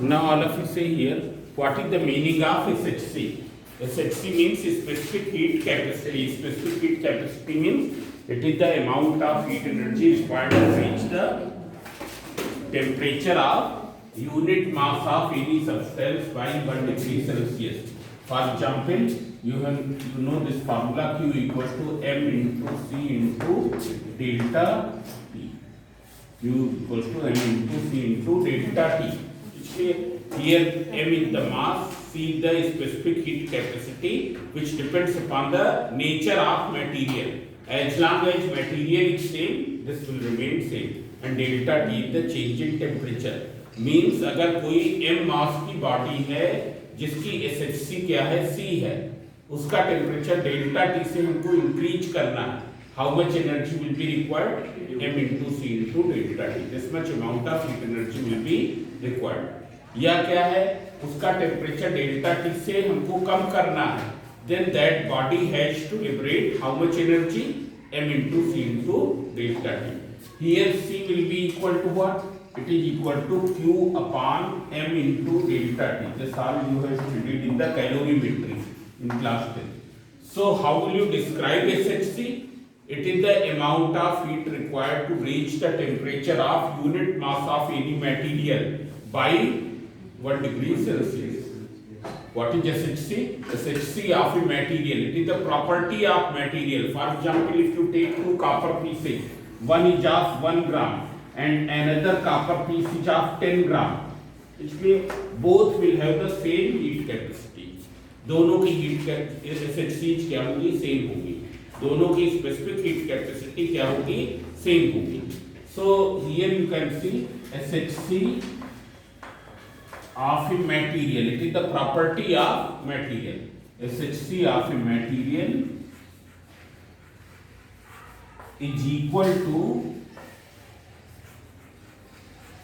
Now all of you say here, what is the meaning of SHC? SHC means specific heat capacity. Specific heat capacity means it is the amount of heat energy required to reach the temperature of unit mass of any substance by 1 degree Celsius. For example, you know this formula Q equals to M into C into delta T. Q equals to M into C into delta T. Here M is the mass, C is the specific heat capacity, which depends upon the nature of material. As long as material is same, this will remain same. And delta T is the change in temperature. Means अगर कोई M mass की body है जिसकी SHC क्या है, C है, उसका temperature delta T से हमको इंक्रीज करना है. How much energy will be required? M into C into delta T. This much amount of heat energy will be required. या क्या है, उसका टेम्परेचर डेल्टा T से हमको कम करना है. Then that body has to liberate how much energy? M into C into delta T. Here C will be equal to what? It is equal to Q upon M into delta T. This all you have studied in the calorimetry in class 10. So how will you describe SHC? It is the amount of heat required to reach the temperature of unit mass of any material by 1 degree Celsius. What is SHC? SHC of a material. It is the property of material. For example, if you take two copper pieces, one is of 1 gram and another copper piece is of 10 gram. इसलिए both will have the same heat capacity. दोनों की heat SHC क्या होगी? Same होगी. दोनों की specific heat capacity क्या होगी? Same होगी. So here you can see SHC of a material. It is the property of material. SHC of a material is equal to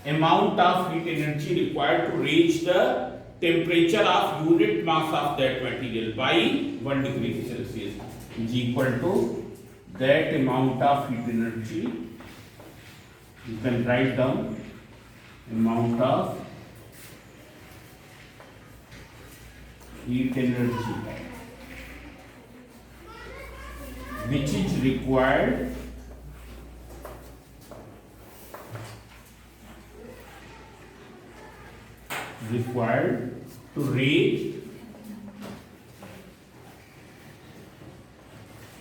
amount of heat energy required to reach the temperature of unit mass of that material by 1 degree Celsius is equal to that amount of heat energy. You can write down amount of heat energy which is required to reach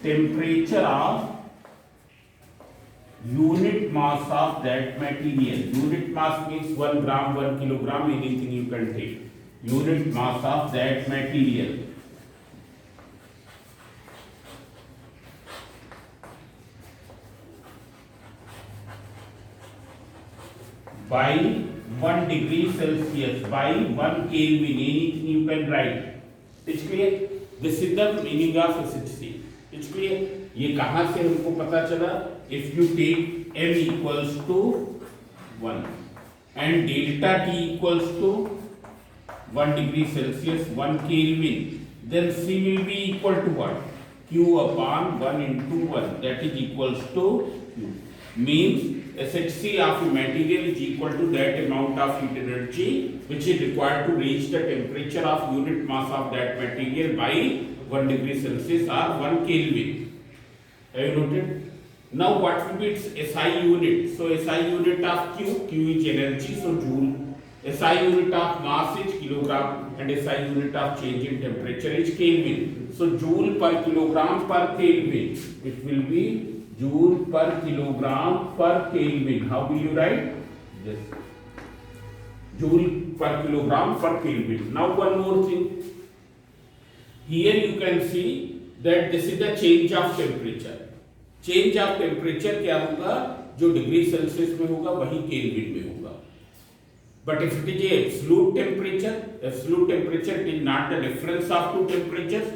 temperature of unit mass of that material. Unit mass means 1 gram, 1 kilogram, anything you can take. Unit mass of that material by 1 degree Celsius by 1 Kelvin, anything you can write. इसलिए this is the meaning of SHC. इसलिए ये कहाँ से हमको पता चला? If you take M equals to 1 and delta T equals to 1 degree Celsius 1 Kelvin, then C will be equal to what? Q upon 1 into 1, that is equals to Q. Means SHC of a material is equal to that amount of heat energy which is required to reach the temperature of unit mass of that material by 1 degree Celsius or 1 Kelvin. Have you noted? Now what will be its SI unit? So SI unit of Q is energy, so joule. SI unit of mass is kilogram and SI unit of change in temperature is Kelvin. So joule per kilogram per Kelvin. It will be joule per kilogram per Kelvin. How will you write? Yes. Joule per kilogram per Kelvin. Now one more thing. Here you can see that this is the change of temperature. Change of temperature क्या होगा? जो degree Celsius में होगा वही kelvin में होगा. But if it is a absolute temperature it is not the difference of two temperatures.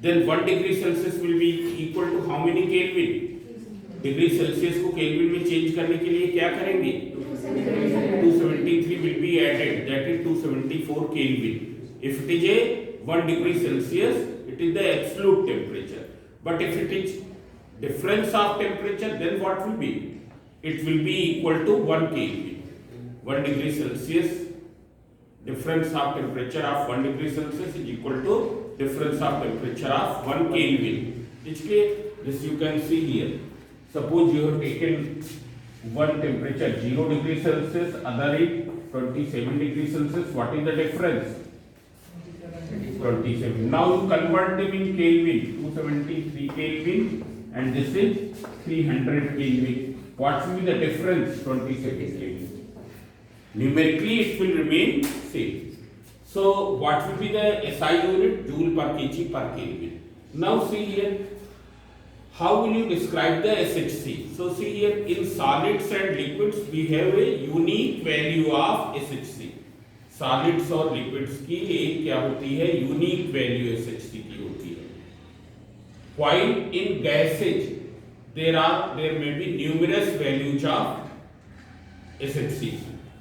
Then 1 degree Celsius will be equal to how many Kelvin? Degree Celsius को kelvin में change करने के लिए क्या करेंगे? 273 will be added, that is 274 Kelvin. If it is a 1 degree Celsius, it is the absolute temperature. But if it is difference of temperature, then what will be? It will be equal to 1 Kelvin. 1 degree Celsius difference of temperature of 1 degree Celsius is equal to difference of temperature of 1 Kelvin. इसलिए this you can see here. Suppose you have taken one temperature 0 degree Celsius, other is 27 degree Celsius. What is the difference? 27. Now you convert them in Kelvin. 273 Kelvin and this is 300 Kelvin. What will be the difference? 27 Kelvin. Numerically it will remain same. So what will be the SI unit? Joule per kg per Kelvin. Now see here. How will you describe the SHC? So see here, in solids and liquids we have a unique value of SHC. Solids और liquids की एक क्या होती है? Unique value SHC की होती है. While in gases there may be numerous values of SHC.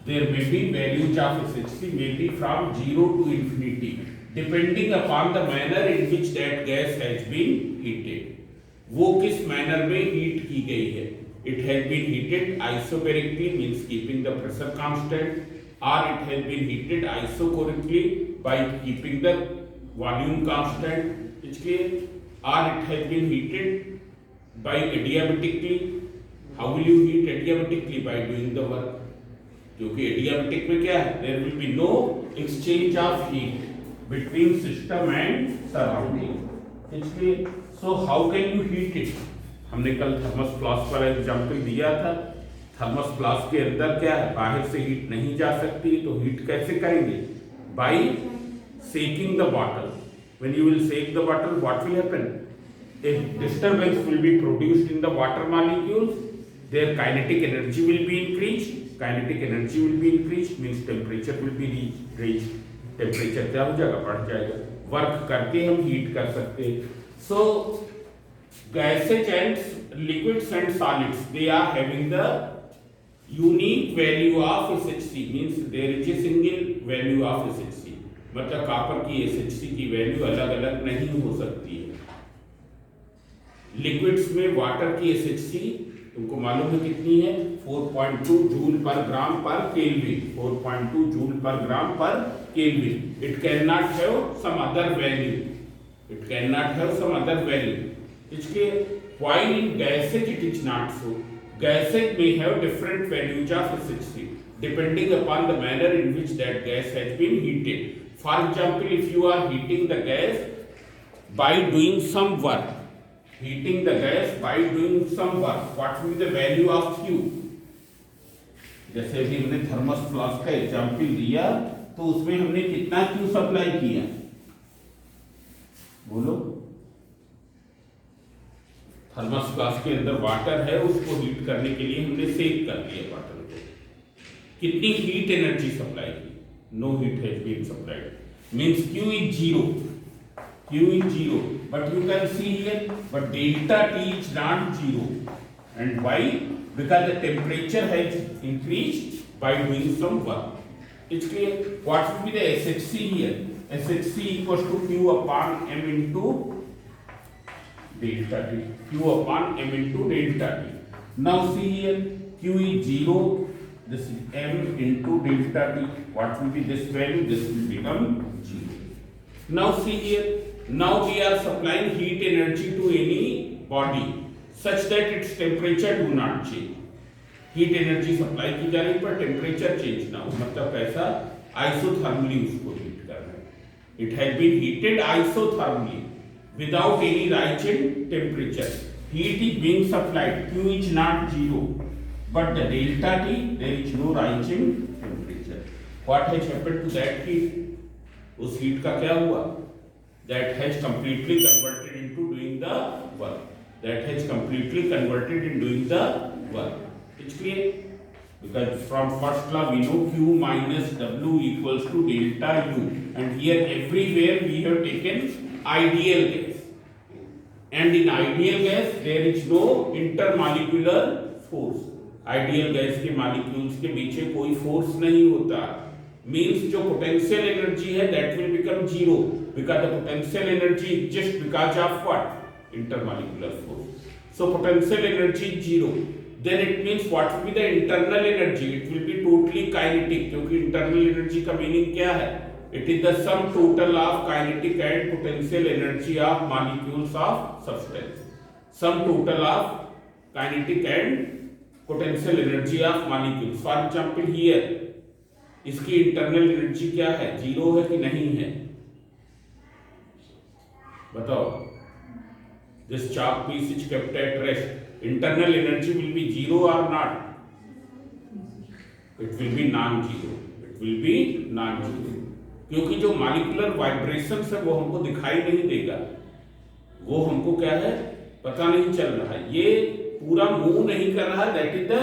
There may be values of SHC may be from 0 to infinity, depending upon the manner in which that gas has been heated. वो किस manner में heat की गई है? It has been heated isobarically means keeping the pressure constant, और it has been heated isochorically by keeping the volume constant, इसलिए और it has been heated by adiabatically. How will you heat adiabatically? By doing the work. क्योंकि adiabatic में क्या है? There will be no exchange of heat between system and surrounding. इसलिए so how can you heat it? हमने कल thermos flask वाला example दिया था. थर्मस फ्लास्क के अंदर क्या है? बाहर से हीट नहीं जा सकती, तो हीट कैसे करेंगे? By shaking the bottle. When you will shake the bottle, what will happen? A disturbance will be produced in the water molecules. Their kinetic energy will be increased. Kinetic energy will be increased means temperature will be raised. Temperature क्या हो जाएगा? बढ़ जाएगा. Work करके हम heat कर सकते हैं. So gases and liquids and solids they are having the unique value of SHC means there is a single value of SHC. मतलब कॉपर की SHC की वैल्यू अलग अलग नहीं हो सकती है. लिक्विड्स में वाटर की SHC तुमको मालूम है कितनी है? 4.2 जूल पर ग्राम पर केल्विन. 4.2 जूल पर ग्राम पर kelvin. It cannot have some other value. It cannot have some other value. इसके while in gases it is not so. Gases may have different values of SHC depending upon the manner in which that gas has been heated. For example, if you are heating the gas by doing some work, what will be the value of Q? जैसे भी हमने thermos flask का example दिया तो उसमें हमने कितना Q supply किया? बोलो. थर्मस फ्लास्क के अंदर वाटर है, उसको हीट करने के लिए हमने सेक कर दिया वाटर को. कितनी हीट एनर्जी सप्लाई की? No heat has been supplied means Q is zero. Q is zero, but you can see here, but delta T is not zero. And why? Because the temperature has increased by doing some work. It's clear. What will be the SHC here? SHC equals to Q upon M into delta T. Q upon M into delta T. Now see here, Q is 0. This is M into delta T. What will be this value? This will become 0. Now see here, now we are supplying heat energy to any body such that its temperature do not change. Heat energy supply की जा रही पर temperature change ना हो. मतलब कैसा? Isothermally उसको heat करना है. It has been heated isothermally without any rise in temperature. Heat is being supplied. Q is not zero, but the delta T there is no rise in temperature. What has happened to that heat? उस heat का क्या हुआ? That has completely converted into doing the work. That has completely converted in doing the work. It's clear? Because from first law we know Q minus W equals to delta U, and here everywhere we have taken ideal gas, and in ideal gas there is no intermolecular force. Ideal gas के molecules के बीच कोई force नहीं होता. Means जो potential energy है that will become zero because the potential energy is just because of what? Intermolecular force. So potential energy is zero. Then it means what will be the internal energy? It will be totally kinetic, क्योंकि internal energy का meaning क्या है? It is the sum total of kinetic and potential energy of molecules of substance. Sum total of kinetic and potential energy of molecules. For example here इसकी internal energy क्या है? Zero है कि नहीं है? बताओ। This chalk piece is kept at rest. Internal energy will be zero or not? It will be non-zero. It will be non-zero. क्योंकि जो मॉलिक्यूलर वाइब्रेशंस है वो हमको दिखाई नहीं देगा, वो हमको क्या है पता नहीं चल रहा है, ये पूरा मूव नहीं कर रहा। That is the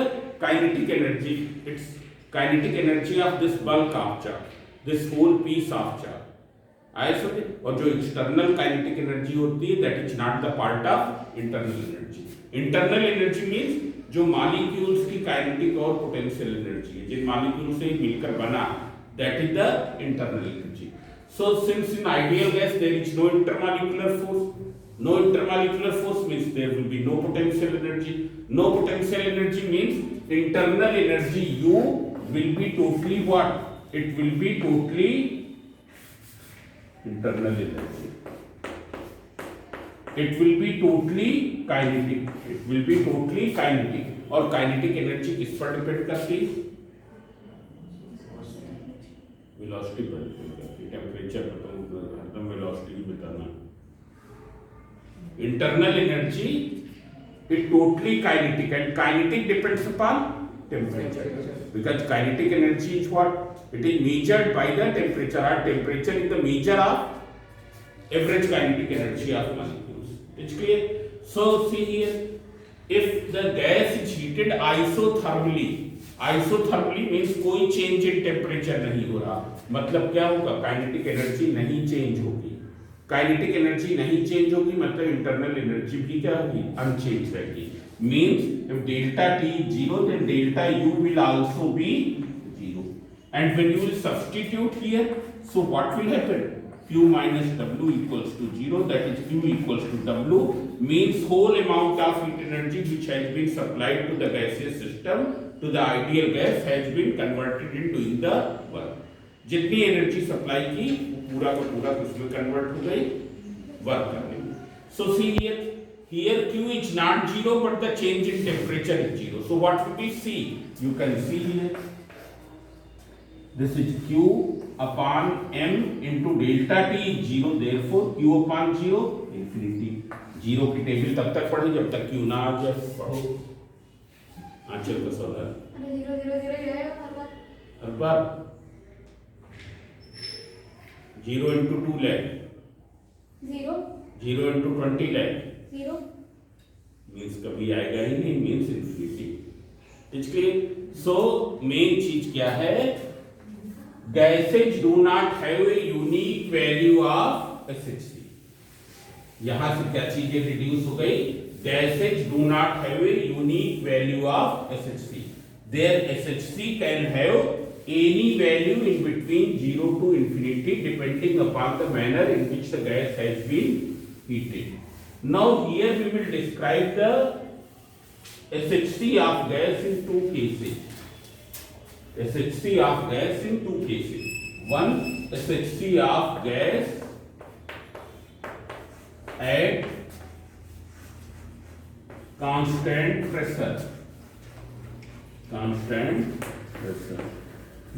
kinetic energy. It's kinetic energy of this bulk of charge, this whole piece of charge. आए समझे? और जो एक्सटर्नल काइनेटिक एनर्जी होती है that is not the part of internal energy. Internal energy means जो molecules की kinetic और potential energy है, जिन मॉलिक्यूल से मिलकर बना, that is the internal energy. So since in ideal gas there is no intermolecular force, no intermolecular force means there will be no potential energy. No potential energy means internal energy U will be totally what? It will be totally internal energy. It will be totally kinetic. It will be totally kinetic. और kinetic energy किस पर depend करती है? Velocity पर depend करती है। Temperature पर तो हरदम वेलोसिटी ही बताना। Internal energy is totally kinetic, and kinetic depends upon temperature, because kinetic energy is what? It is measured by the temperature, or temperature is the measure of average kinetic energy of molecules. It's clear? So see here, if the gas is heated isothermally, isothermally means कोई change in temperature नहीं हो रहा, मतलब क्या होगा? Kinetic energy नहीं change होगी। Kinetic energy नहीं चेंज होगी मतलब इंटरनल एनर्जी भी क्या होगी? अनचेंज रहेगी। Means if delta T is zero then delta U will also be zero, and when you will substitute here, so what will happen? q minus w equals to 0, that is q equals to w, means whole amount of heat energy which has been supplied to the gaseous system to the ideal gas has been converted into in the work. जितनी energy supply की पूरा का पूरा किसमें convert हो गई? Work करने में। So see here q is not 0 but the change in temperature is 0. So what will be C? You can see here, this is q upon m into delta t is 0, therefore q upon 0 infinity। 0 की table तब तक पढ़ो जब तक q ना आ जाए। पढ़ो आंचल का सवाल 0 0 0 जाएगा हर बार 0 into 2 lakh, 0 0 into 20 lakh, 0 means कभी आएगा ही नहीं, मीन्स इन्फिनिटी। इसलिए सो मेन चीज क्या है? Gases do not have a unique value of SHC. यहां से क्या चीजें रिड्यूस हो गई? Gases do not have a unique value of SHC. There SHC can have any value in between 0 to infinity depending upon the manner in which the gas has been heated. Now here we will describe the SHC of gas in two cases. SHC of gas in two cases. One, SHC of gas at constant pressure,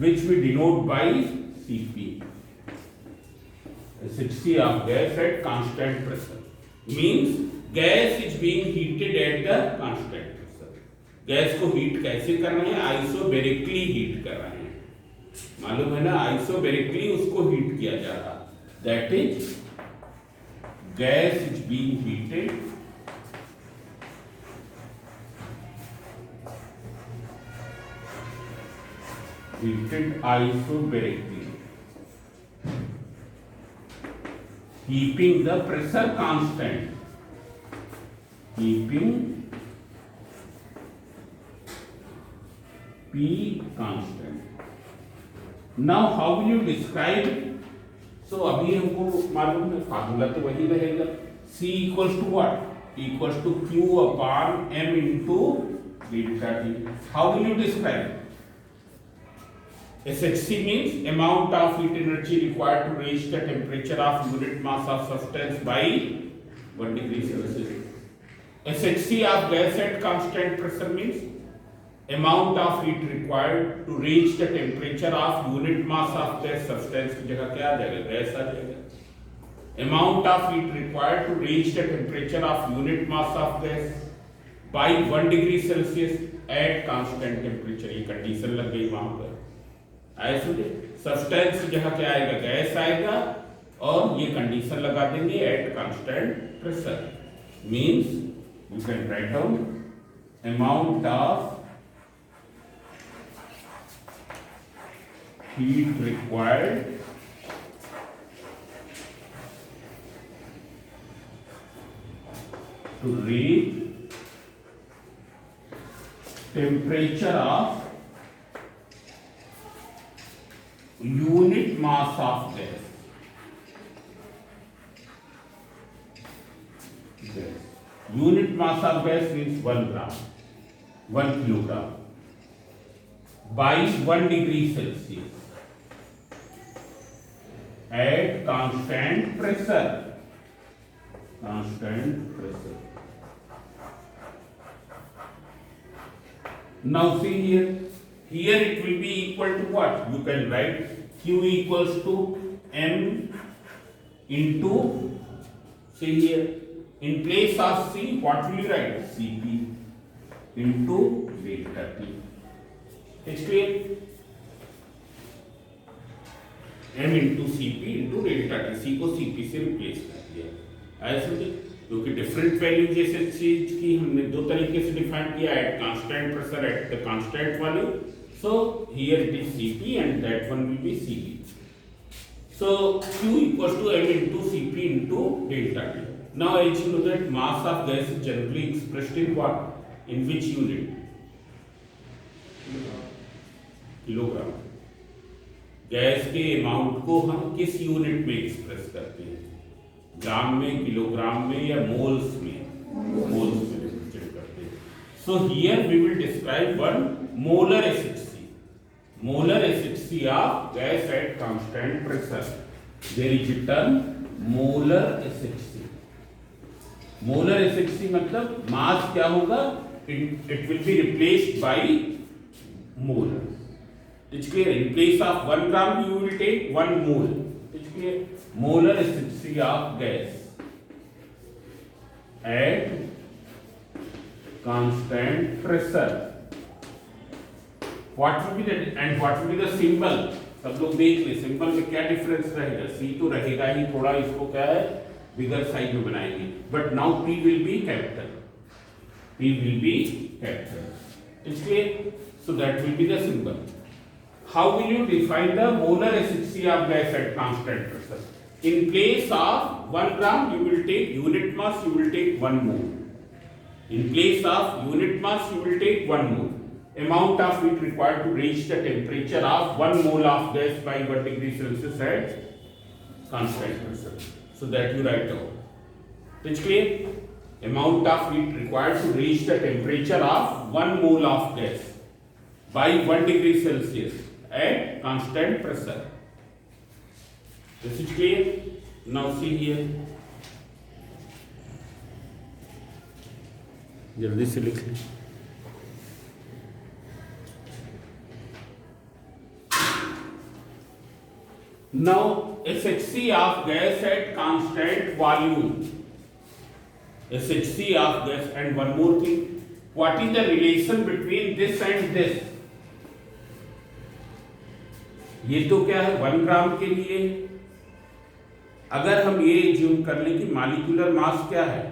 which we denote by Cp. SHC of gas at constant pressure means gas is being heated at the constant pressure. Gas को heat कैसे कर रहे हैं? आइसोबैरिकली heat कर रहे हैं, मालूम है ना? आइसोबैरिकली उसको हीट किया जा रहा। That is gas is being heated isobarically, keeping the pressure constant, keeping P constant. Now how will you describe it? So अभी हमको मालूम है, फार्मूला तो वही रहेगा। C equals to what? Equals to Q upon M into delta T. How will you describe it? SHC means amount of heat energy required to reach the temperature of unit mass of substance by 1 degree Celsius. SHC of gas at constant pressure means amount of heat required to reach the temperature of unit mass of gas substance की जगह क्या आ जाएगा, gas आ जाएगा. Amount of heat required to reach the temperature of unit mass of gas by 1 degree Celsius at constant temperature. ये condition लग गई वहां पर. आए समझे, सब्सटेंस जहां क्या आएगा, गैस आएगा, और ये कंडीशन लगा देंगे at constant pressure. Means you can write down amount of heat required to reach temperature of unit mass of gas. Unit mass of gas means 1 gram, 1 kilogram by 1 degree Celsius at constant pressure. Constant pressure. Now see here. Here it will be equal to what? You can write Q equals to M into, say here, in place of C, what will you write? Cp into delta T. It's clear? M into Cp into delta T. C को Cp से replace कर दिया. ऐसे क्योंकि different value जैसे चीज की हमने दो तरीके से डिफाइन किया, eight constant pressure, at the constant value. So here it is Cp and that one will be Cv. So Q equals to M into Cp into delta T. Now as you know that mass of gas is generally expressed in what? In which unit? Kilogram. Gas के amount को हम किस unit में express करते हैं? ग्राम में, kilogram में, या मोल्स में? मोल्स में रिप्रेजेंट करते हैं. So here we will describe one molar SHC. Molar SHC of gas at constant pressure. There is a term molar SHC. Molar SHC मतलब मास क्या होगा? It will be replaced by mole. It's clear. In place of 1 gram you will take 1 mole. It's clear. Molar SHC of gas at constant pressure. What will be the and what will be the symbol? सब लोग देख ले symbol में क्या difference रहेगा. सी तो रहेगा ही, थोड़ा इसको क्या है बिगर साइज में बनाएंगे, but now P will be capital. P will be capital. इसलिए so that will be the symbol. How will you define the molar acidity of gas at constant pressure? In place of 1 gram you will take unit mass, you will take 1 mole. In place of unit mass you will take 1 mole. Amount of heat required to reach the temperature of 1 mole of gas by 1 degree Celsius at constant pressure. So that you write down. It's clear? Amount of heat required to reach the temperature of 1 mole of gas by 1 degree Celsius at constant pressure. This is clear? Now see here. जल्दी से लिख लें. Now SHC of gas at constant volume. SHC of gas, and one more thing. What is the relation between this and this? ये तो क्या है 1 ग्राम के लिए. अगर हम ये एज्यूम कर लें कि मॉलिक्यूलर मास क्या है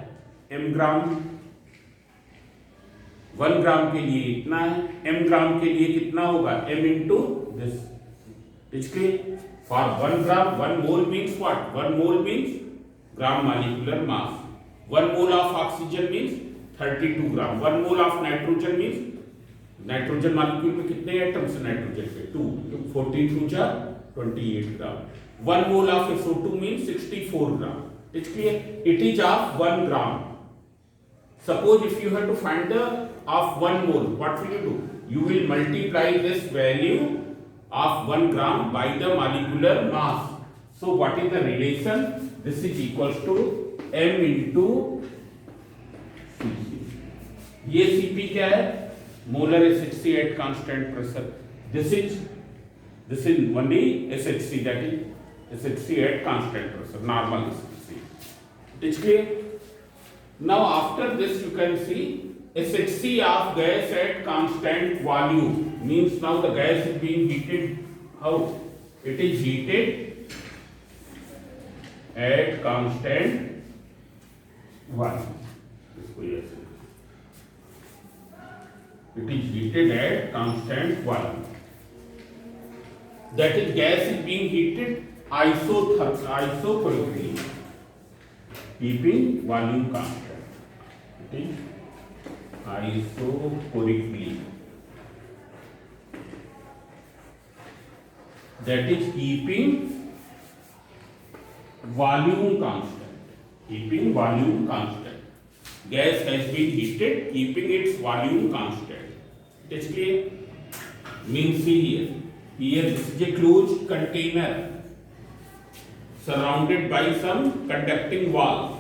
m ग्राम, 1 ग्राम के लिए इतना है, m ग्राम के लिए कितना होगा m into this. इसके for 1 gram 1 mole means what? 1 mole means gram molecular mass. 1 mole of oxygen means 32 gram. 1 mole of nitrogen means nitrogen molecule में कितने एटम्स हैं नाइट्रोजन पे? 2. 14 2 जा 28 ग्राम. 1 mole of SO2 means 64 gram. It's clear? It is of 1 gram. Suppose if you have to find the of 1 mole, what will you do? You will multiply this value of 1 gram by the molecular mass. So what is the relation? This is equals to m into Cp. ये Cp क्या है? Molar SHC at constant pressure. This is only SHC, that is SHC at constant pressure, normal SHC. It is clear? Now after this you can see SHC of gas at constant volume means now the gas is being heated. How? It is heated at constant volume. It is heated at constant volume. That is, gas is being heated isochronically, keeping volume constant. It is isochronically. That is keeping volume constant. Keeping volume constant. Gas has been heated, keeping its volume constant. It is clear? Means see here. Here this is a closed container surrounded by some conducting walls.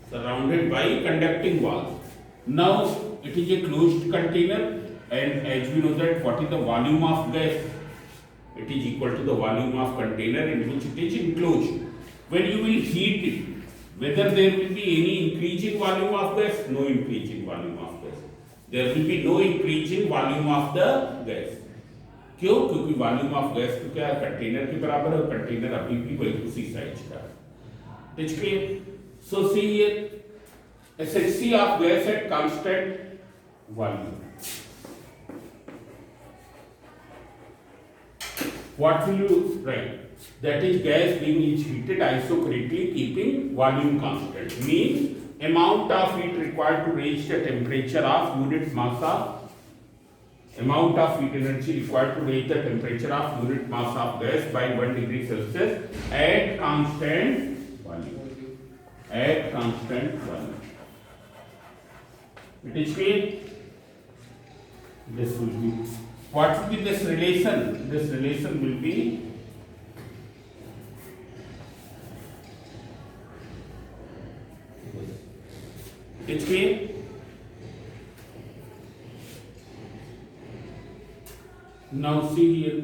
Surrounded by conducting walls. Now it is a closed container, and as we know that what is the volume of gas? It is equal to the volume of container in which it is enclosed. When you will heat it, whether there will be any increase in volume of gas? No increase in volume of gas. There will be no increase in volume of the gas. क्यों? क्योंकि volume of gas तो क्या container के बराबर है, container अभी भी वही उसी साइज का है. It's clear? So see here SHC of gas at constant volume. What will you write? That is, gas being heated isochronically, keeping volume constant. Means amount of heat required to reach the temperature of unit mass of amount of heat energy required to reach the temperature of unit mass of gas by 1 degree Celsius at constant volume. At constant volume. It is clear? This will be. What will be this relation? This relation will be it is clear? Now see here.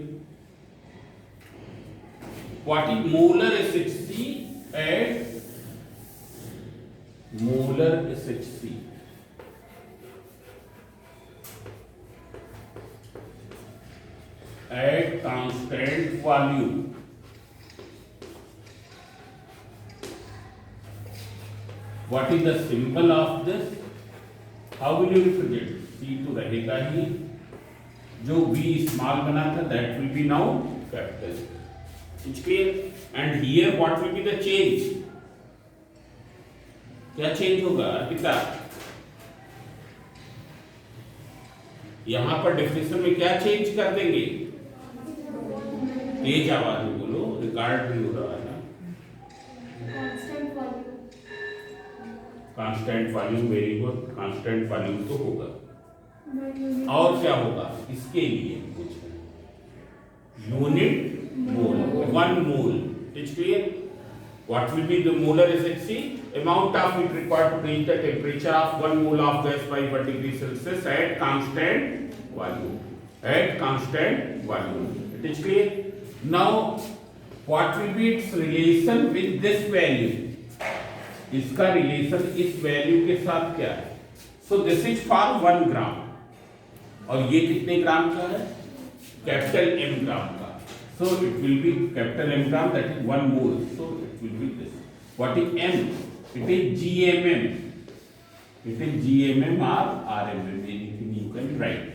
What is molar SHC at molar SHC? At constant volume. What is the symbol of this? How will you represent? C तो रहेगा ही. जो V small बना था, that will be now capital. It's clear? And here what will be the change? क्या change होगा अर्पिता? यहाँ पर definition में क्या चेंज कर देंगे? तेज आवाज में बोलो, रिकॉर्ड भी हो रहा है ना. Constant volume, very good. Constant volume तो होगा. और क्या होगा इसके लिए? कुछ unit mole, 1 mole. It's clear? What will be the molar SHC? Amount of heat required to reach the temperature of 1 mole of gas by 1 degree Celsius at constant volume. At constant volume. It is clear? Now, what will be its relation with this value? इसका relation इस value के साथ क्या है? So this is for 1 gram. और ये कितने ग्राम का है? कैपिटल M ग्राम का. So it will be capital M gram, that is 1 mole. So it will be this. What is M? It is GMM. It is GMM or RMM. Anything you can write.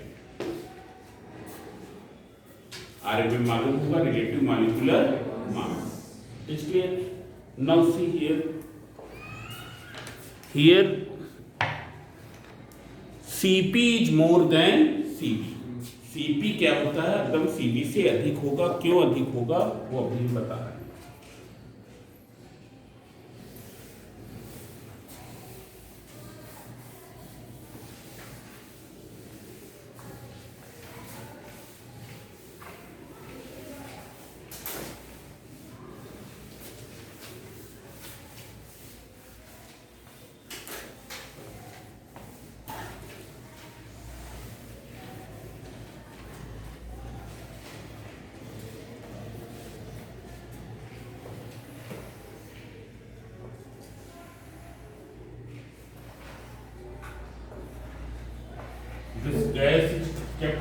RMM मालूम होगा, relative molecular mass. Is clear? Now see here. Here Cp is more than Cv. Cp क्या होता है? एकदम Cv से अधिक होगा. क्यों अधिक होगा वो अभी हम बता रहे हैं.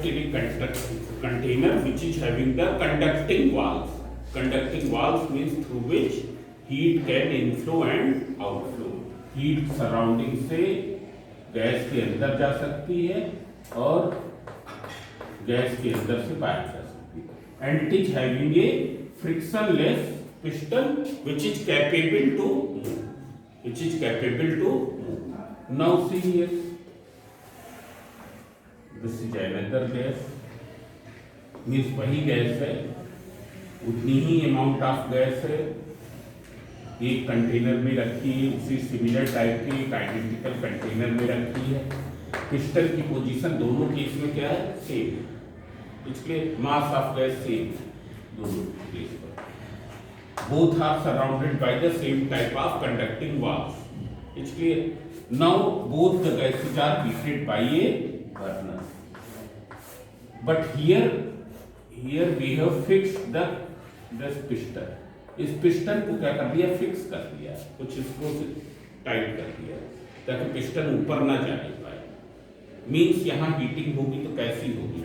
kept in a container which is having the conducting walls. Conducting walls means through which heat can inflow and outflow. Heat surrounding से गैस के अंदर जा सकती है और गैस के अंदर से बाहर जा सकती है. And it is having a frictionless piston which is capable to move. Which is capable to move. Now see here. This is another gas. Means वही गैस है, उतनी ही अमाउंट ऑफ गैस है, एक कंटेनर में रखी है, उसी सिमिलर टाइप के एक आइडेंटिकल कंटेनर में रखी है. पिस्टन की पोजीशन दोनों केस में क्या है? सेम. इसलिए मास ऑफ गैस सेम दोनों केस पर. Both are surrounded by the same type of conducting walls. इसलिए now both the gases are heated by a burner. But here we have fixed this piston. इस piston को क्या कर दिया? Fix कर दिया, कुछ इसको टाइट कर दिया ताकि पिस्टन ऊपर ना जाने पाए. मींस यहाँ हीटिंग होगी तो कैसी होगी?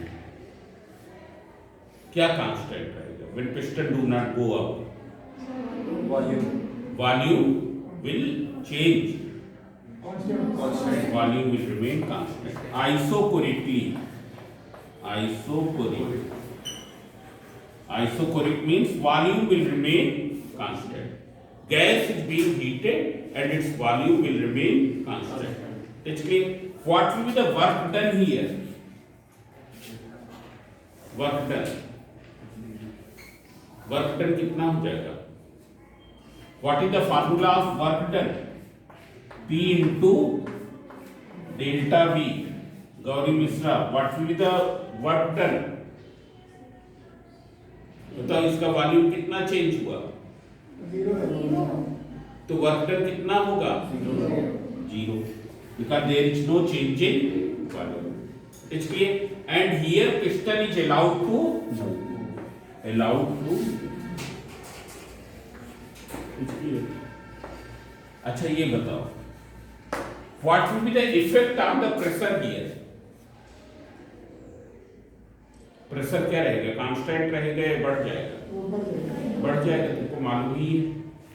क्या कांस्टेंट रहेगा? When piston do not go up, volume will change, volume will remain constant. Isochloric means volume will remain constant. Gas is being heated and its volume will remain constant. It's clear. What will be the work done here? Work done कितना हो जाएगा? What is the formula of work done? P into delta V. Gauri Mishra, what will be the work done? बताओ, इसका volume कितना change हुआ? तो work done कितना होगा? 0. because there is no change in volume. It's clear. And here piston is allowed to move. It's clear. अच्छा ये बताओ, what will be the effect on the pressure here? Pressure क्या रहेगा? Constant रहेगा या बढ़ जाएगा? बढ़ जाएगा. तुमको मालूम ही है,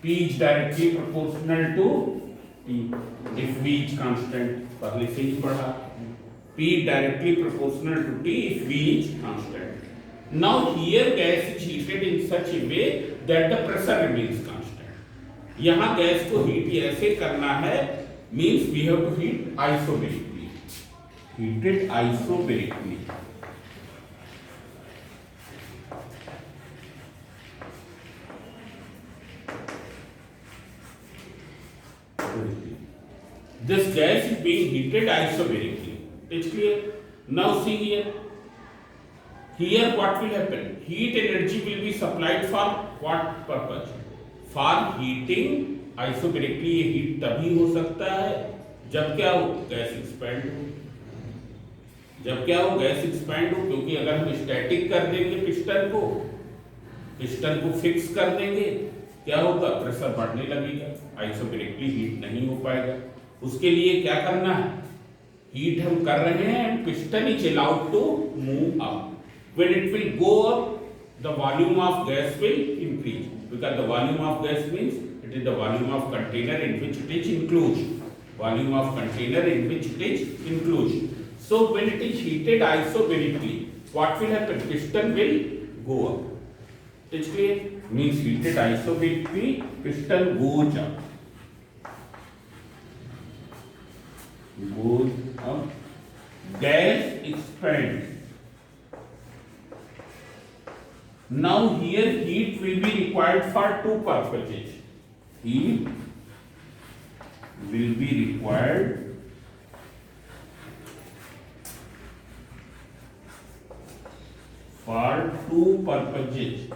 P is directly proportional to T. If V is constant, पहले से ही पढ़ा. P directly proportional to T if V is constant. Now here gas is heated in such a way that the pressure remains constant. यहाँ gas को heat ऐसे करना है, means we have to heat isobarically. Heated isobarically. This gas is being heated isobarically. It's clear. Now see here. Here what will happen? Heat energy will be supplied for what purpose? For heating isobarically. ये heat तभी हो सकता है जब क्या हो? Gas expand हो. जब क्या हो? गैस एक्सपैंड हो. क्योंकि अगर हम स्टैटिक कर देंगे पिस्टन को फिक्स कर देंगे, क्या होगा? प्रेशर बढ़ने लगेगा, आइसोबैरिकली हीट नहीं हो पाएगा. उसके लिए क्या करना है? हीट हम कर रहे हैं and piston is allowed to move up. When it will go up, the volume of gas will increase, because the volume of gas means it is the volume of container in which it is include. Volume of container in which it is include. So when it is heated isobarically, what will happen? Piston will go up. It's clear. Means heated isobarically, piston goes up. Gas expands. Now here heat will be required for two purposes. Heat will be required for two purposes.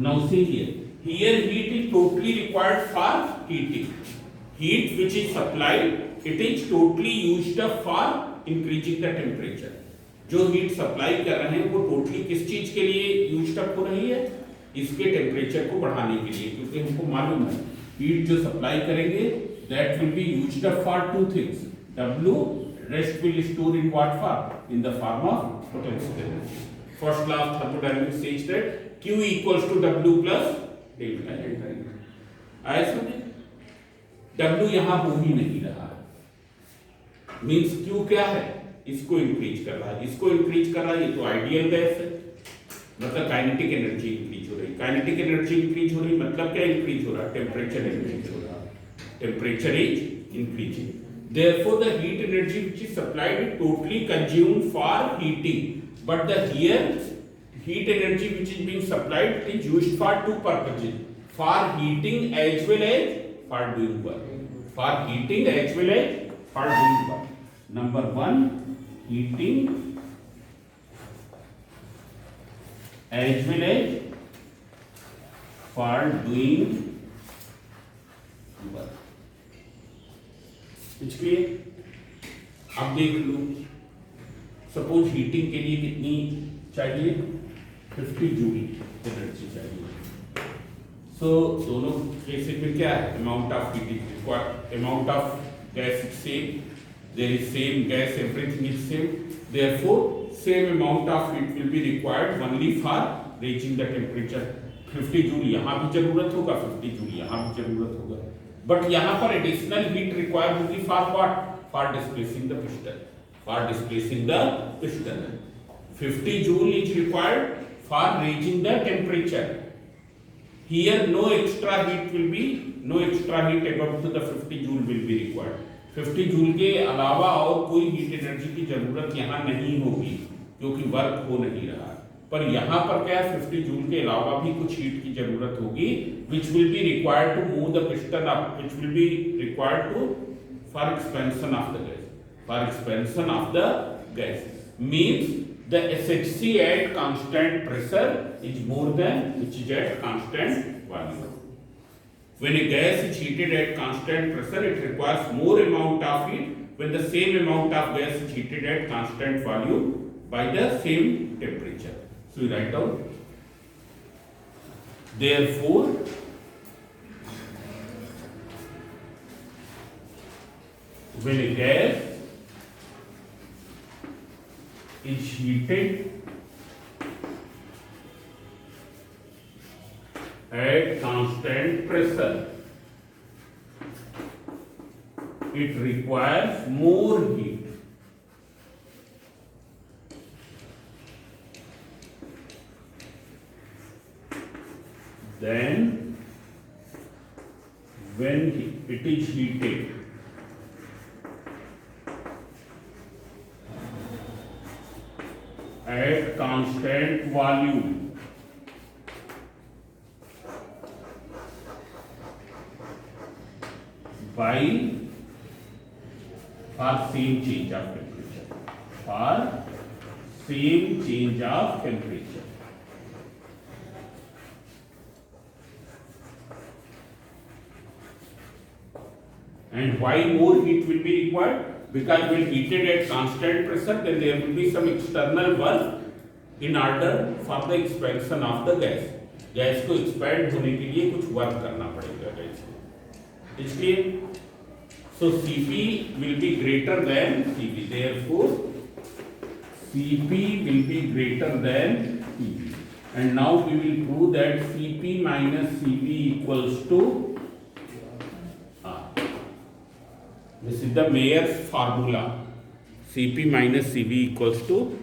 Now see here. Here heat is totally required for heating. Heat which is supplied, it is totally used up for increasing the temperature. जो heat supply कर रहे हैं वो totally किस चीज के लिए used up हो रही है? इसके टेम्परेचर को बढ़ाने के लिए. क्योंकि हमको मालूम है हीट जो सप्लाई करेंगे that will be used up for two things. W, rest will store in what form? In the form of potential energy. First law of thermodynamics says that Q equals to W plus delta L. आया समझे? W यहाँ हो ही नहीं रहा, means Q क्या है? इसको increase कर रहा है, इसको इंक्रीज कर रहा है, ये तो आइडियल गैस है, मतलब काइनेटिक एनर्जी इंक्रीज हो रही, काइनेटिक एनर्जी इंक्रीज हो रही मतलब क्या इंक्रीज हो रहा है? टेम्परेचर इंक्रीज हो रहा है, temperature is increasing, therefore the heat energy which is supplied is totally consumed for heating, but the here heat energy which is being supplied is used for two purposes, for heating as well as for doing work, for heating as well as for doing work. Number one, heating as well as for doing work. इसलिए अब देख लो, suppose heating के लिए कितनी चाहिए? 50 joule energy चाहिए। सो दोनों cases में क्या है? Amount of heating required, amount of gas is same, there is same gas, everything is same, therefore same amount of heat will be required only for reaching the temperature. 50 joule यहाँ भी जरूरत होगा, 50 joule यहाँ भी जरूरत होगा, but यहाँ पर एडिशनल हीट रिक्वायर होगी for what? For displacing the piston, for displacing the piston. 50 joule is required for reaching the temperature. Here no extra heat will be, no extra heat above to the 50 joule will be required. 50 joule के अलावा और कोई heat energy की जरूरत यहाँ नहीं होगी क्योंकि वर्क हो नहीं रहा। पर यहाँ पर क्या है? 50 जूल के अलावा भी कुछ हीट की जरूरत होगी which will be required to move the piston up, which will be required to for expansion of the gas, for expansion of the gas, means the SHC at constant pressure is more than which is at constant volume. When a gas is heated at constant pressure, it requires more amount of heat when the same amount of gas is heated at constant volume by the same temperature. So we write down, therefore when a gas is heated at constant pressure, it requires more heat than when it is heated at constant volume by for same change of temperature, for same change of temperature. And why more heat will be required? Because when heated at constant pressure, then there will be some external work in order for the expansion of the gas. Gas को expand होने के लिए कुछ work करना पड़ेगा gas को, इसलिए so Cp will be greater than Cv. Therefore, Cp will be greater than Cv. And now we will prove that Cp minus Cv equals to this is the Mayer's formula. Cp minus Cv equals to